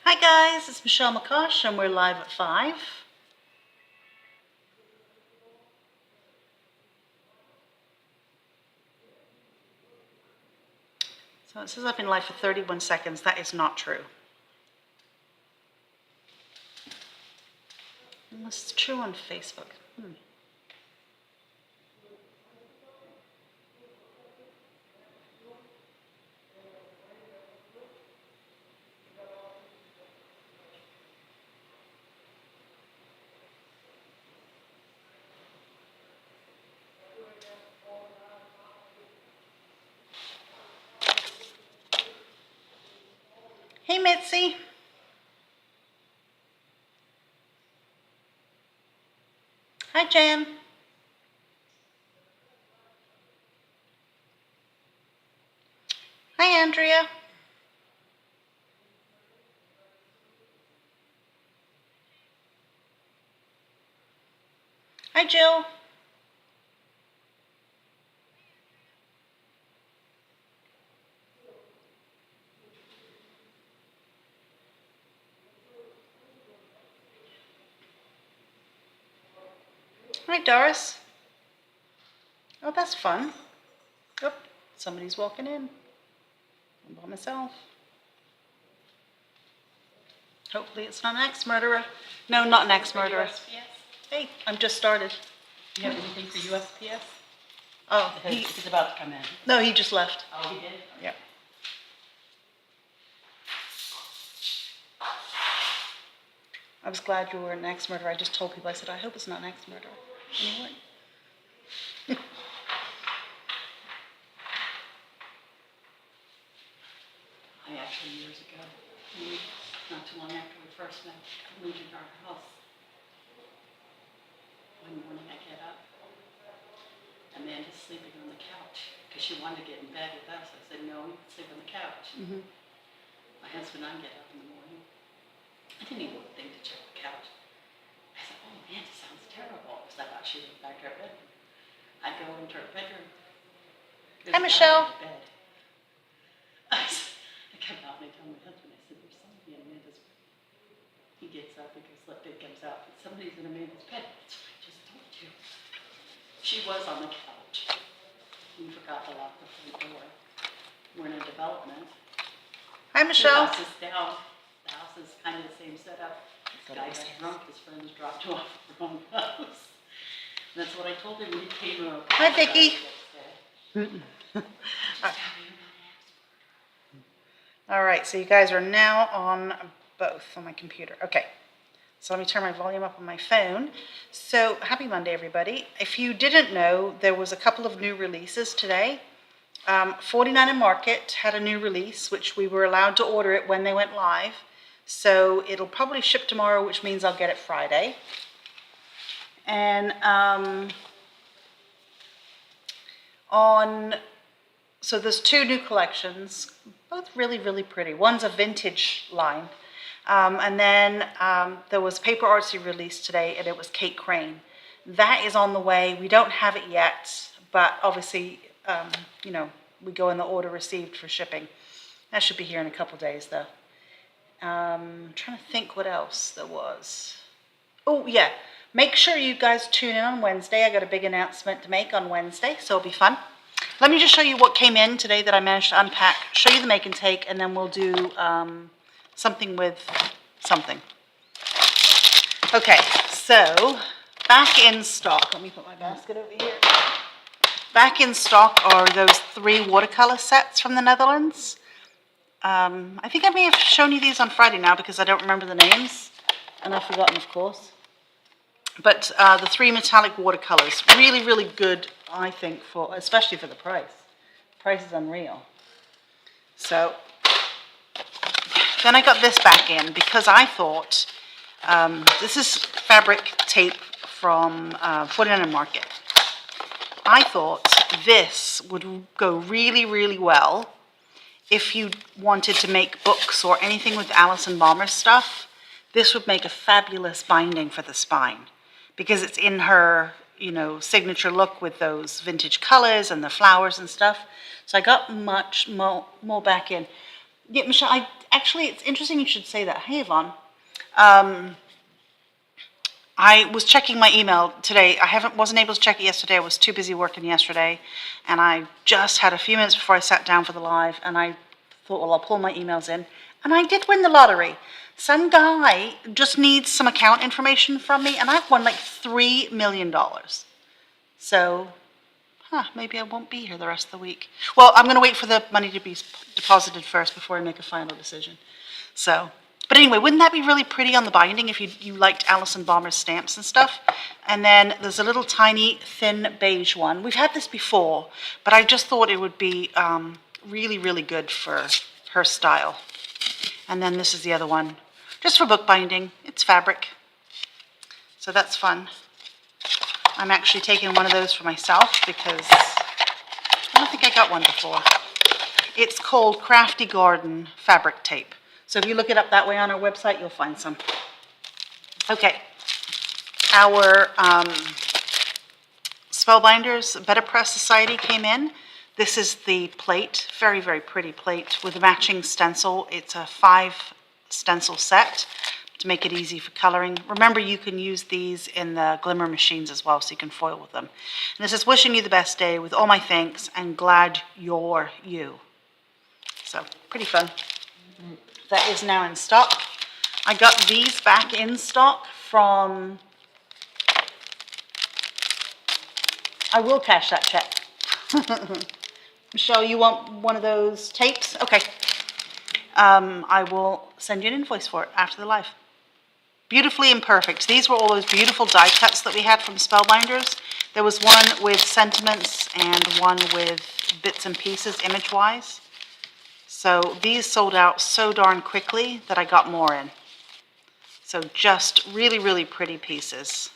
Hi guys, it's Michelle McCosh and we're live at 5. So it says I've been live for 31 seconds. That is not true. Unless it's true on Facebook. Hey Mitzi. Hi Jan. Hi Andrea. Hi Jill. Hi Doris. Oh, that's fun. Oh, somebody's walking in. I'm by myself. Hopefully it's not an ex-murderer. No, not an ex-murderer. Hey, I'm just started. Do you have anything for USPS? Oh, He's about to come in. no, he just left. Oh, he did? Yeah. I was glad you were an ex-murderer. I just told people, I said, I hope it's not an ex-murderer. And you weren't. I actually, years ago, not too long after we first met, moved into our house. One morning I get up, Amanda's sleeping on the couch because she wanted to get in bed with us. I said, no, you can sleep on the couch. Mm-hmm. My husband and I get up in the morning. I didn't even think to check the couch. I said, oh, Amanda sounds terrible, because I thought she was back to her bedroom. I go into her bedroom. Hi, Michelle. Bed. I come out and I tell my husband, I said, there's somebody in Amanda's bed. He gets up because Lipton comes out, but somebody's in Amanda's bed. That's what I just told you. She was on the couch. We forgot to lock the front door. We're in a development. Hi, Michelle. The house is down. The house is kind of the same setup. This guy got drunk, his friends dropped him off at the wrong house. And that's what I told him when he came over. Hi, Vicki. All right, so you guys are now on both on my computer. Okay, so let me turn my volume up on my phone. So happy Monday, everybody. If you didn't know, there was a couple of new releases today. 49 and Market had a new release, which we were allowed to order it when they went live. So it'll probably ship tomorrow, which means I'll get it Friday. And so there's two new collections, both really, really pretty. One's a vintage line. And then there was Paper Artsy released today, and it was Kate Crane. That is on the way. We don't have it yet, but obviously, you know, we go in the order received for shipping. That should be here in a couple days, though. I'm trying to think what else there was. Oh, yeah. Make sure you guys tune in on Wednesday. I got a big announcement to make on Wednesday, so it'll be fun. Let me just show you what came in today that I managed to unpack, show you the make and take, and then we'll do something with something. Okay, so back in stock. Let me put my basket over here. Back in stock are those 3 watercolor sets from the Netherlands. I think I may have shown you these on Friday now because I don't remember the names, and I've forgotten, of course. But the 3 metallic watercolors, really, really good, I think, for especially for the price. The price is unreal. So then I got this back in because I thought, this is fabric tape from 49 Market. I thought this would go really, really well if you wanted to make books or anything with Alison Balmer's stuff. This would make a fabulous binding for the spine because it's in her, you know, signature look with those vintage colors and the flowers and stuff. So I got much more back in. Yeah, Michelle, actually, it's interesting you should say that. Hey, Yvonne. Um, I was checking my email today. Wasn't able to check it yesterday. I was too busy working yesterday, and I just had a few minutes before I sat down for the live, and I thought, well, I'll pull my emails in, and I did win the lottery. Some guy just needs some account information from me, and I've won like $3 million. So, maybe I won't be here the rest of the week. Well, I'm going to wait for the money to be deposited first before I make a final decision. So, but anyway, wouldn't that be really pretty on the binding if you liked Alison Balmer's stamps and stuff? And then there's a little tiny thin beige one. We've had this before, but I just thought it would be really, really good for her style. And then this is the other one, just for bookbinding. It's fabric, so that's fun. I'm actually taking one of those for myself because I don't think I got one before. It's called Crafty Garden Fabric Tape. So if you look it up that way on our website, you'll find some. Okay, our Spellbinders Better Press Society came in. This is the plate, very, very pretty plate with a matching stencil. It's a 5 stencil set to make it easy for coloring. Remember, you can use these in the glimmer machines as well, so you can foil with them. And this is wishing you the best day with all my thanks and glad you're you. So, pretty fun. That is now in stock. I got these back in stock from, I will cash that check. Michelle, you want one of those tapes? Okay. I will send you an invoice for it after the live. Beautifully Imperfect. These were all those beautiful die cuts that we had from Spellbinders. There was one with sentiments and one with bits and pieces image-wise. So these sold out so darn quickly that I got more in. So just really, really pretty pieces.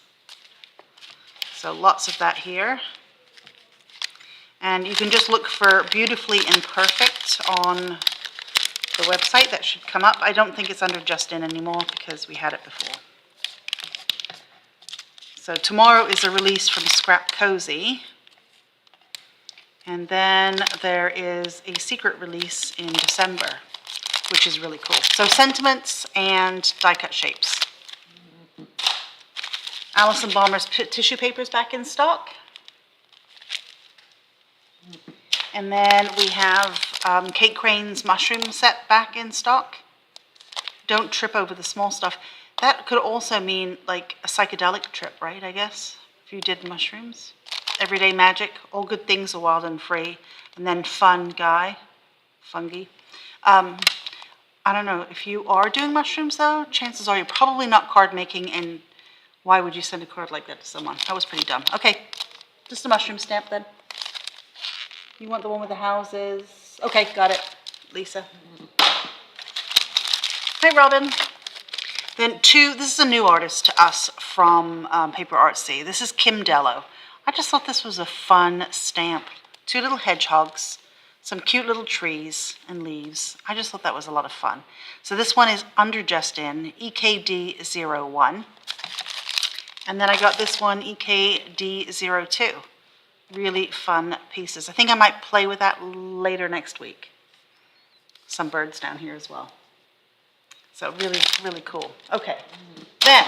So lots of that here. And you can just look for Beautifully Imperfect on the website. That should come up. I don't think it's under Just In anymore because we had it before. So tomorrow is a release from Scrap Cozy. And then there is a secret release in December, which is really cool. So sentiments and die cut shapes. Alison Balmer's tissue papers back in stock. And then we have Kate Crane's mushroom set back in stock. Don't trip over the small stuff. That could also mean like a psychedelic trip, right, I guess, if you did mushrooms. Everyday magic, all good things are wild and free. And then fun guy, fungi. I don't know, if you are doing mushrooms though, chances are you're probably not card making, and why would you send a card like that to someone? That was pretty dumb. Okay, just a mushroom stamp then. You want the one with the houses? Okay, got it, Lisa. Hi, Robin. Then this is a new artist to us from Paper Artsy. This is Kim Dello. I just thought this was a fun stamp. 2 little hedgehogs, some cute little trees and leaves. I just thought that was a lot of fun. So this one is under Just In, EKD01. And then I got this one, EKD02. Really fun pieces. I think I might play with that later next week. Some birds down here as well. So really, really cool. Okay, then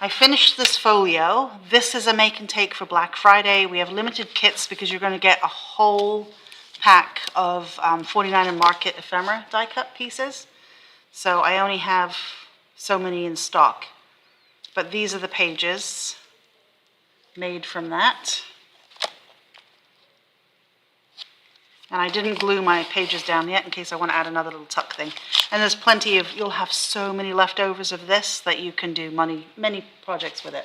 I finished this folio. This is a make and take for Black Friday. We have limited kits because you're going to get a whole pack of 49 and Market ephemera die cut pieces. So I only have so many in stock. But these are the pages made from that. And I didn't glue my pages down yet in case I want to add another little tuck thing. And there's plenty of, you'll have so many leftovers of this that you can do many projects with it.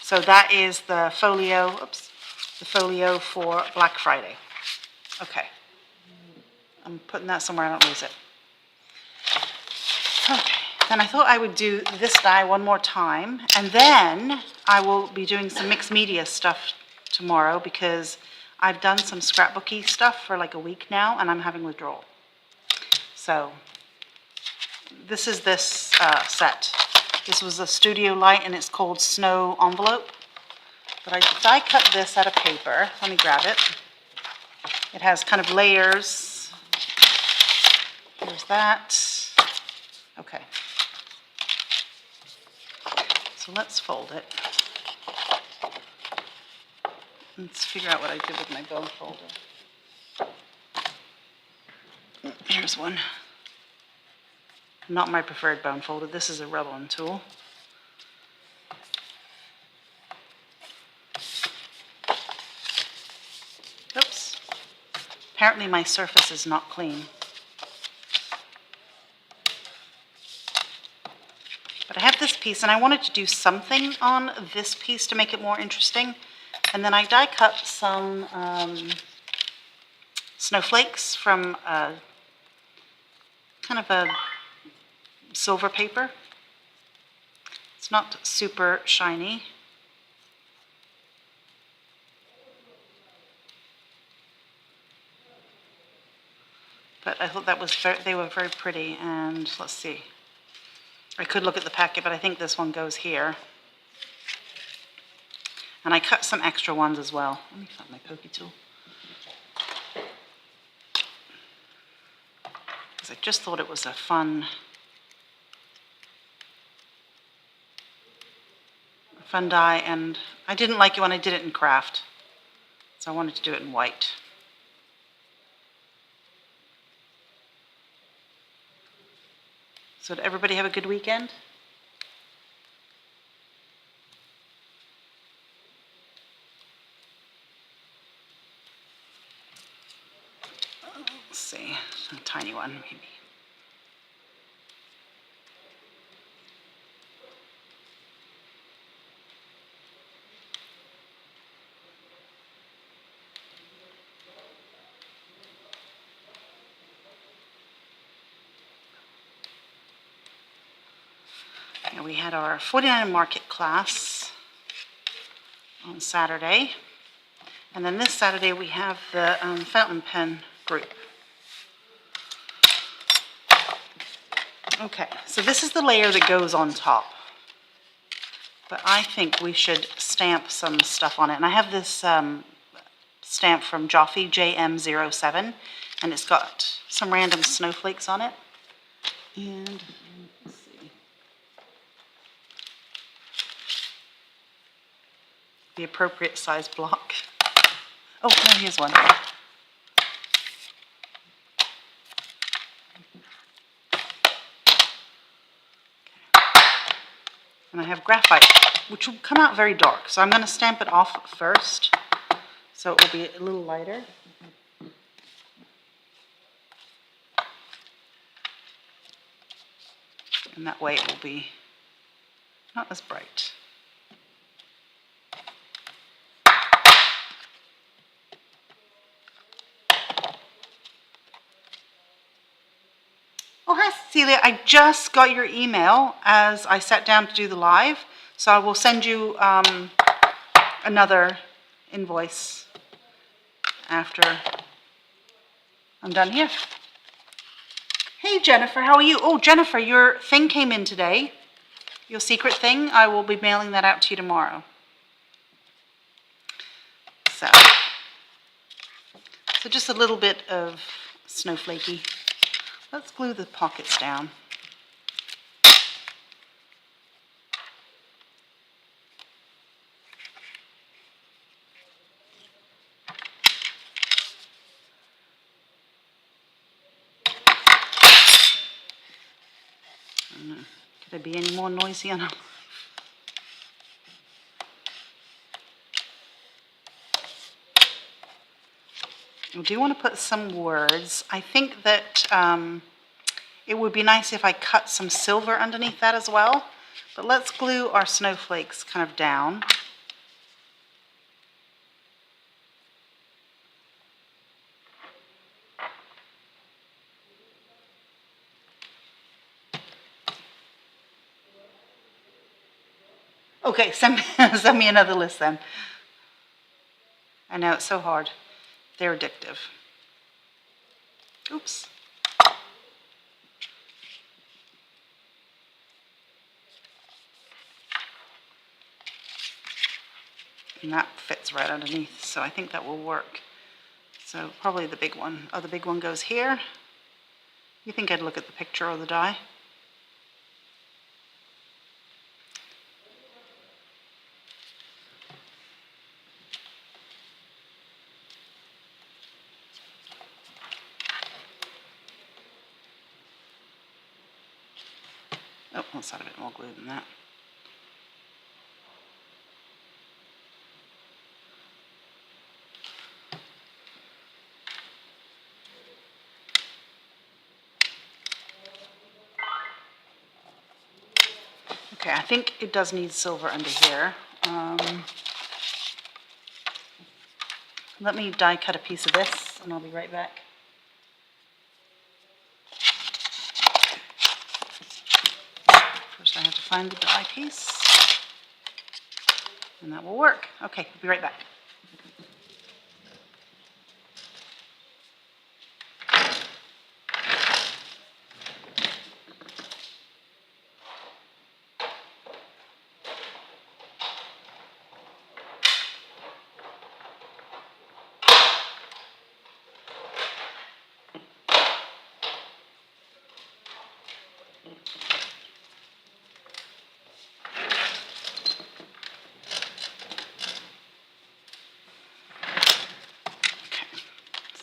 So that is the folio, the folio for Black Friday. Okay. I'm putting that somewhere I don't lose it. Okay. Then I thought I would do this die one more time. And then I will be doing some mixed media stuff tomorrow because I've done some scrapbooky stuff for like a week now, and I'm having withdrawal. So this is this set. This was a studio light, and it's called Snow Envelope. But I die cut this out of paper. Let me grab it. It has kind of layers There's that. Okay. So let's fold it. Let's figure out what I did with my bone folder. Here's one. Not my preferred bone folder. This is a rub-on tool. Oops. Apparently my surface is not clean. But I have this piece, and I wanted to do something on this piece to make it more interesting. And then I die cut some snowflakes from kind of a silver paper. It's not super shiny. But I thought that was they were very pretty. And let's see. I could look at the packet, but I think this one goes here. And I cut some extra ones as well. Let me find my pokey tool. Because I just thought it was a fun die, and I didn't like it when I did it in craft. So I wanted to do it in white. So did everybody have a good weekend? Let's see, a tiny one maybe. And we had our 49 market class on Saturday. And then this Saturday we have the fountain pen group. Okay, so this is the layer that goes on top. But I think we should stamp some stuff on it. And I have this stamp from Joffy JM07, and it's got some random snowflakes on it. And let's see. The appropriate size block. Oh, no, here's one. And I have graphite, which will come out very dark. So I'm going to stamp it off first, so it will be a little lighter. And that way it will be not as bright. Oh, hi, Cecilia. I just got your email as I sat down to do the live, so I will send you another invoice after I'm done here. Hey, Jennifer, how are you? Oh, Jennifer, your thing came in today, your secret thing. I will be mailing that out to you tomorrow. So just a little bit of snowflakey. Let's glue the pockets down. I don't know. Could I be any more noisy on? I do want to put some words. I think that it would be nice if I cut some silver underneath that as well. But let's glue our snowflakes kind of down. Okay, send me another list then. I know, it's so hard. They're addictive. Oops. And that fits right underneath, so I think that will work. So probably the big one. Oh, the big one goes here. You think I'd look at the picture or the die? Oh, let's add a bit more glue than that. Okay, I think it does need silver under here. Let me die cut a piece of this and I'll be right back. First I have to find the die piece and that will work. Okay, I'll be right back.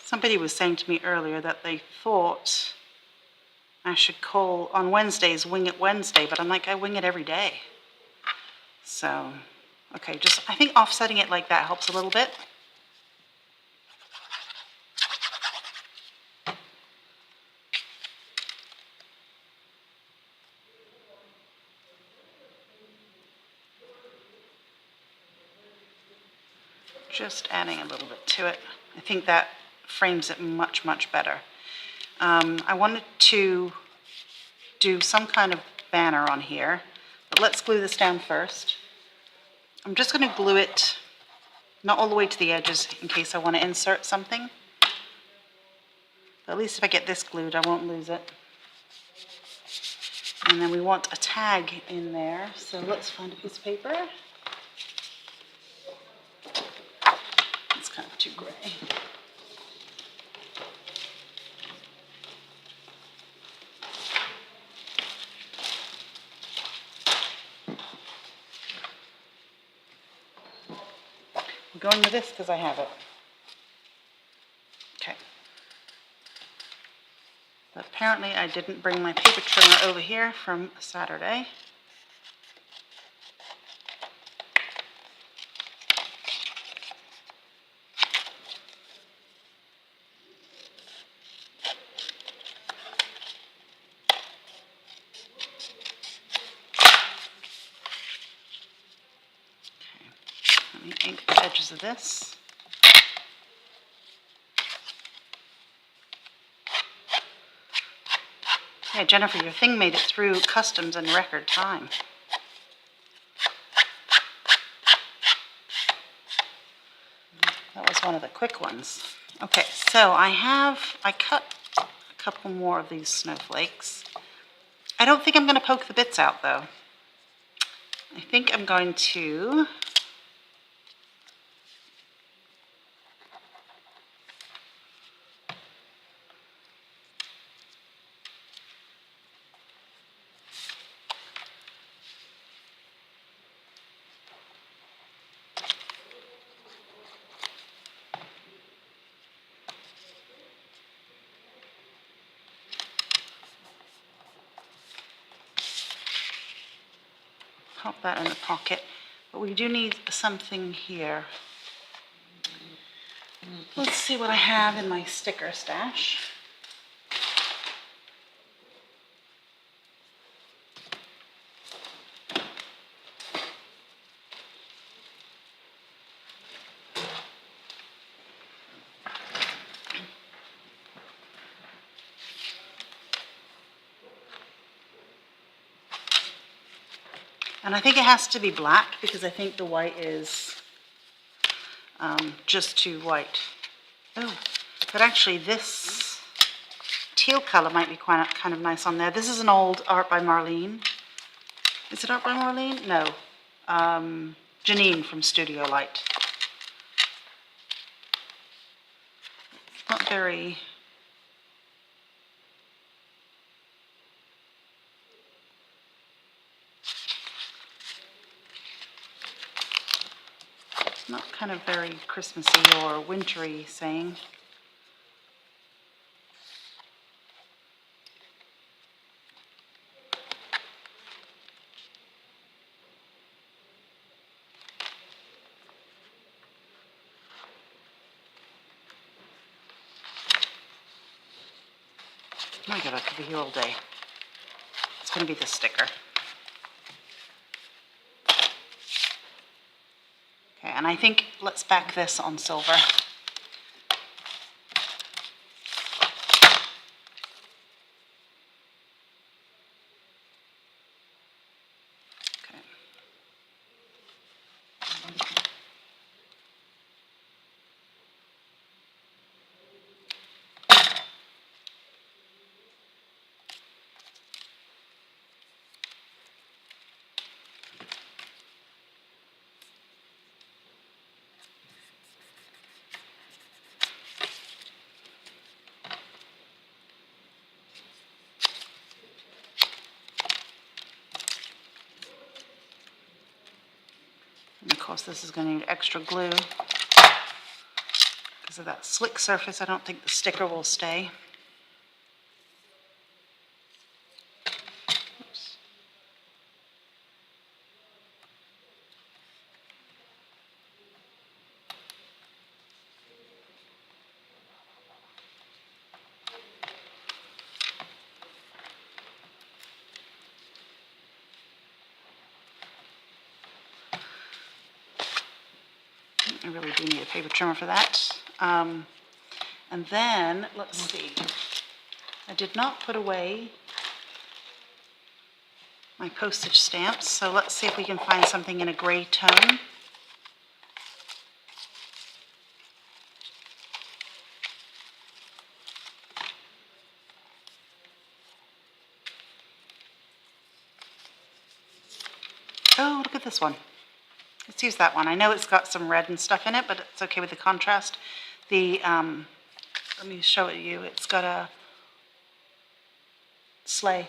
Somebody was saying to me earlier that they thought I should call on Wednesdays, Wing It Wednesday, but I'm like, I wing it every day. So, okay, just, I think offsetting it like that helps a little bit. Just adding a little bit to it. I think that frames it much, much better. I wanted to do some kind of banner on here, but let's glue this down first. I'm just going to glue it, not all the way to the edges in case I want to insert something. But at least if I get this glued, I won't lose it. And then we want a tag in there, so let's find a piece of paper. It's kind of too gray. I'm going with this because I have it. Okay. But apparently I didn't bring my paper trimmer over here from Saturday. Let me ink the edges of this. Yeah, Jennifer, your thing made it through customs in record time. That was one of the quick ones. Okay, so I cut a couple more of these snowflakes. I don't think I'm going to poke the bits out though. I think I'm going to pop that in the pocket, but we do need something here. Let's see what I have in my sticker stash. And I think it has to be black because I think the white is just too white. Oh, but actually this teal color might be kind of nice on there. This is an old art by Marlene. Is it art by Marlene? No. Janine from Studio Light. Not very Not kind of very Christmassy or wintry saying. My God, I could be here all day. It's going to be the sticker. Okay, and I think let's back this on silver. Okay. And of course this is going to need extra glue. Because of that slick surface, I don't think the sticker will stay. Oops. I really do need a paper trimmer for that. And then, let's see. I did not put away my postage stamps, so let's see if we can find something in a gray tone. Oh, look at this one. Let's use that one. I know it's got some red and stuff in it, but it's okay with the contrast. Let me show it to you. It's got a sleigh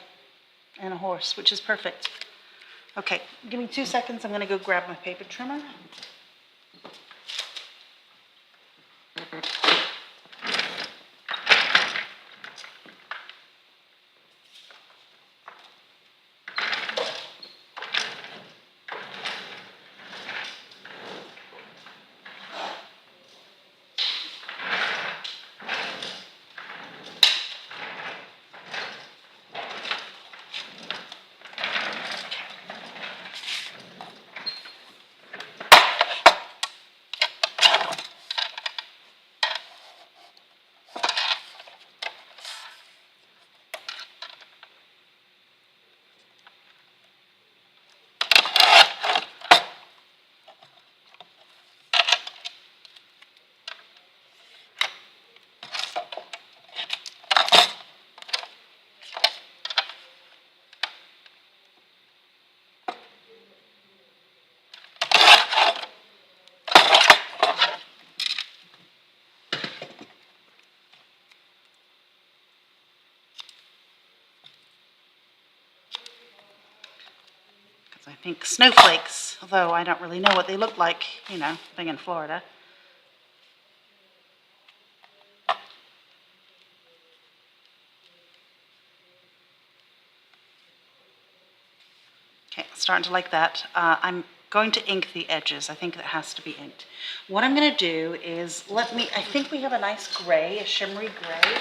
and a horse, which is perfect. Okay, give me 2 seconds. I'm going to go grab my paper trimmer. I think snowflakes, although I don't really know what they look like, you know, being in Florida. Okay, starting to like that. I'm going to ink the edges. I think that has to be inked. What I'm going to do is I think we have a nice gray, a shimmery gray.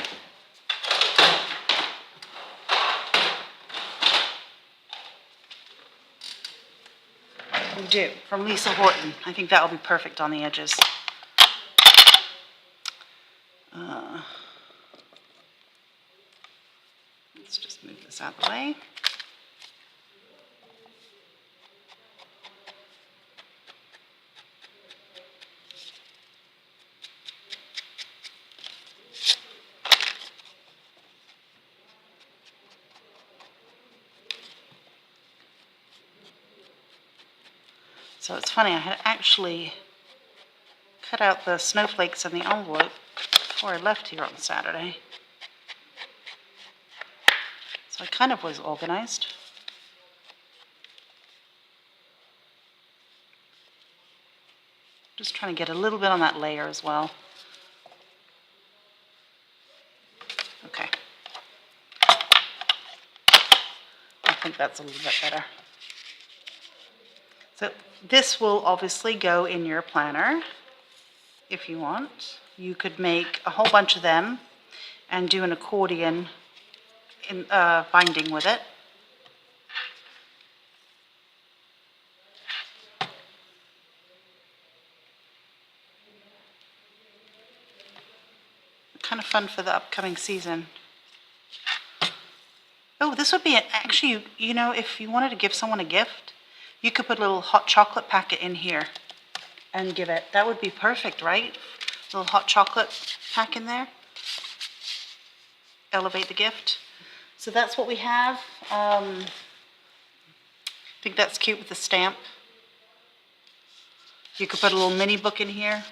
We do, from Lisa Horton. I think that will be perfect on the edges. Let's just move this out of the way. So it's funny, I had actually cut out the snowflakes in the envelope before I left here on Saturday. So I kind of was organized. Just trying to get a little bit on that layer as well. Okay. I think that's a little bit better. So this will obviously go in your planner if you want. You could make a whole bunch of them and do an accordion in, binding with it. Kind of fun for the upcoming season. Oh, this would be actually, you know, if you wanted to give someone a gift, you could put a little hot chocolate packet in here and give it. That would be perfect, right? A little hot chocolate pack in there. Elevate the gift. So that's what we have. I think that's cute with the stamp. You could put a little mini book in here.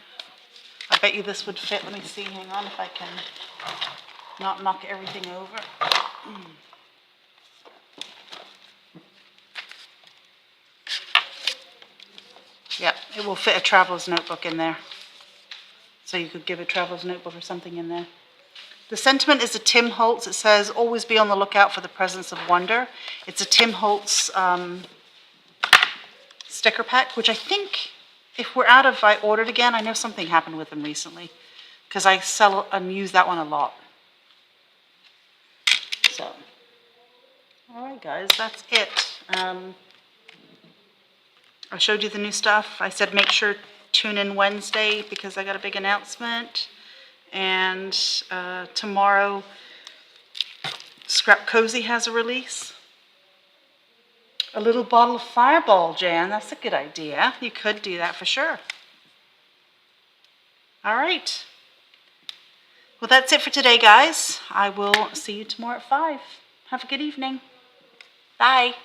I bet you this would fit. Let me see, hang on if I can not knock everything over. Yeah, it will fit a traveler's notebook in there. So you could give a traveler's notebook or something in there. The sentiment is a Tim Holtz. It says, always be on the lookout for the presence of wonder. It's a Tim Holtz sticker pack, which I think if we're out of, I ordered again. I know something happened with them recently because I sell and use that one a lot. So, all right, guys, that's it. I showed you the new stuff. I said make sure tune in Wednesday because I got a big announcement. And tomorrow, Scrap Cozy has a release. A little bottle of Fireball, Jan. That's a good idea. You could do that for sure. All right. Well, that's it for today, guys. I will see you tomorrow at 5. Have a good evening. Bye.